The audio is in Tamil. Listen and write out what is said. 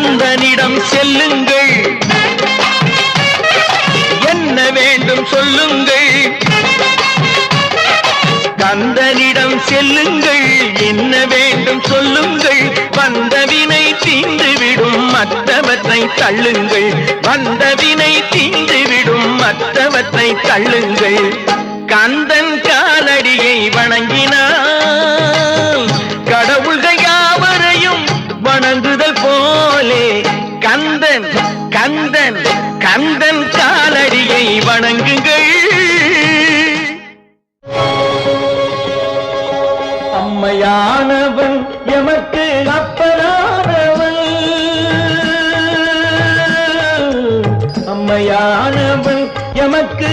கந்தனிடம் செல்லுங்கள், என்ன வேண்டும் சொல்லுங்கள். கந்தனிடம் செல்லுங்கள், என்ன வேண்டும் சொல்லுங்கள். வந்தவினை தீந்துவிடும் மற்றவற்றை தள்ளுங்கள், வந்தவினை தீந்துவிடும் மற்றவற்றை தள்ளுங்கள். கந்தன் காலடியை வணங்கினால் கடவுள்கள் யாவரையும் வணங்குதல் போலே கந்தன் கந்தன் கந்தன் காலடியை வணங்குங்கள். அம்மையானவன் எமக்கு அப்பனானவன், அம்மையானவன் எமக்கு